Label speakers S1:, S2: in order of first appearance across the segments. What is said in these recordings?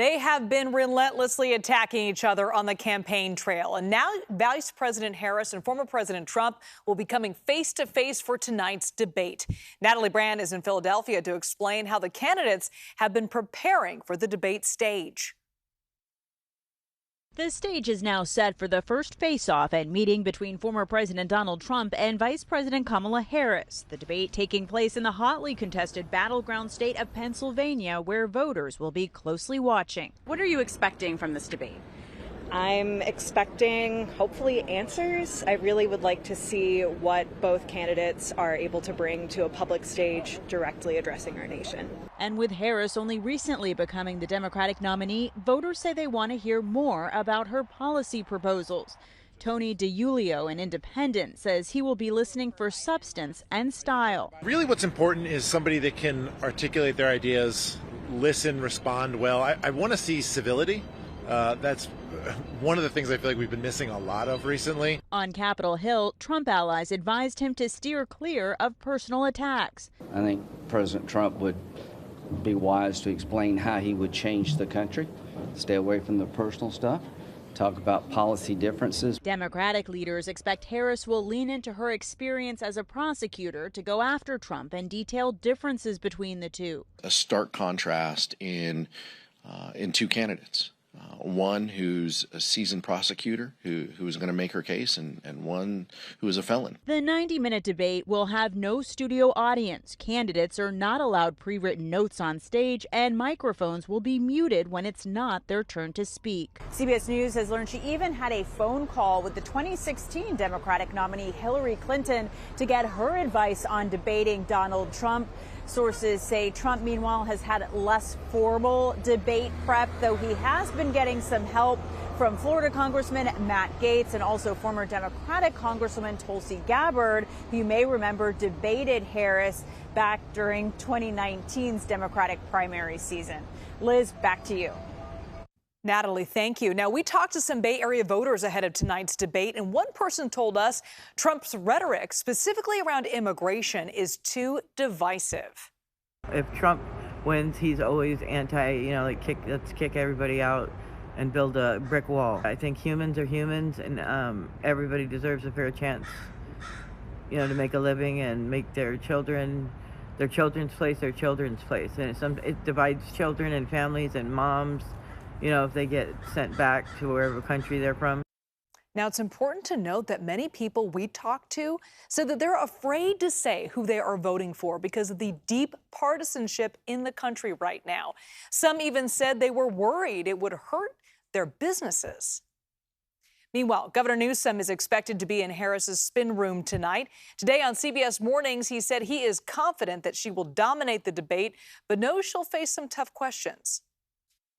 S1: They have been relentlessly attacking each other on the campaign trail. And now Vice President Harris and former President Trump will be coming face to face for tonight's debate. Natalie Brand is in Philadelphia to explain how the candidates have been preparing for the debate stage.
S2: The stage is now set for the first face-off and meeting between former President Donald Trump and Vice President Kamala Harris. The debate taking place in the hotly contested battleground state of Pennsylvania, where voters will be closely watching.
S3: What are you expecting from this debate?
S4: I'm expecting, hopefully, answers. I really would like to see what both candidates are able to bring to a public stage directly addressing our nation.
S2: And with Harris only recently becoming the Democratic nominee, voters say they want to hear more about her policy proposals. Tony DiIulio, an independent, says he will be listening for substance and style.
S5: Really what's important is somebody that can articulate their ideas, listen, respond well. I want to see civility. That's one of the things I feel like we've been missing a lot of recently.
S2: On Capitol Hill, Trump allies advised him to steer clear of personal attacks.
S6: I think President Trump would be wise to explain how he would change the country, stay away from the personal stuff, talk about policy differences.
S2: Democratic leaders expect Harris will lean into her experience as a prosecutor to go after Trump and detail differences between the two.
S7: A stark contrast in two candidates. One who's a seasoned prosecutor who is going to make her case, and one who is a felon.
S2: The 90-minute debate will have no studio audience. Candidates are not allowed pre-written notes on stage, and microphones will be muted when it's not their turn to speak.
S3: CBS News has learned she even had a phone call with the 2016 Democratic nominee Hillary Clinton to get her advice on debating Donald Trump. Sources say Trump, meanwhile, has had less formal debate prep, though he has been getting some help from Florida Congressman Matt Gaetz and also former Democratic Congresswoman Tulsi Gabbard, who you may remember debated Harris back during 2019's Democratic primary season. Liz, back to you.
S1: Natalie, thank you. Now, we talked to some Bay Area voters ahead of tonight's debate, and one person told us Trump's rhetoric, specifically around immigration, is too divisive.
S8: If Trump wins, he's always anti, let's kick everybody out and build a brick wall. I think humans are humans, and everybody deserves a fair chance, to make a living and make their children's place their children's place. And it divides children and families and moms, if they get sent back to wherever country they're from.
S1: Now, it's important to note that many people we talked to said that they're afraid to say who they are voting for because of the deep partisanship in the country right now. Some even said they were worried it would hurt their businesses. Meanwhile, Governor Newsom is expected to be in Harris's spin room tonight. Today on CBS Mornings, he said he is confident that she will dominate the debate, but knows she'll face some tough questions.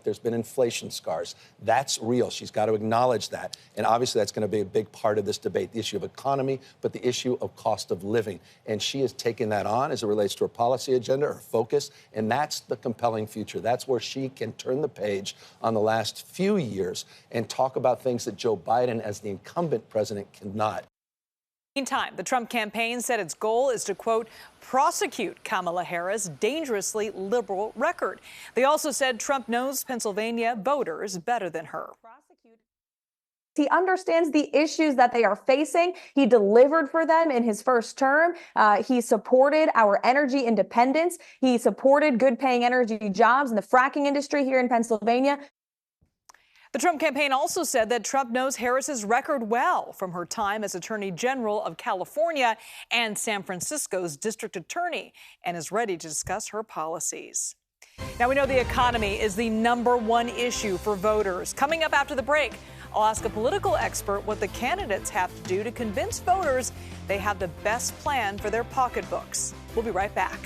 S9: There's been inflation scars. That's real. She's got to acknowledge that. And obviously that's going to be a big part of this debate, the issue of economy, but the issue of cost of living. And she is taking that on as it relates to her policy agenda, her focus, and that's the compelling future. That's where she can turn the page on the last few years and talk about things that Joe Biden, as the incumbent president, cannot.
S1: Meantime, the Trump campaign said its goal is to, quote, prosecute Kamala Harris' dangerously liberal record. They also said Trump knows Pennsylvania voters better than her.
S10: He understands the issues that they are facing. He delivered for them in his first term. He supported our energy independence. He supported good-paying energy jobs in the fracking industry here in Pennsylvania.
S1: The Trump campaign also said that Trump knows Harris's record well from her time as Attorney General of California and San Francisco's district attorney, and is ready to discuss her policies. Now, we know the economy is the #1 issue for voters. Coming up after the break, I'll ask a political expert what the candidates have to do to convince voters they have the best plan for their pocketbooks. We'll be right back.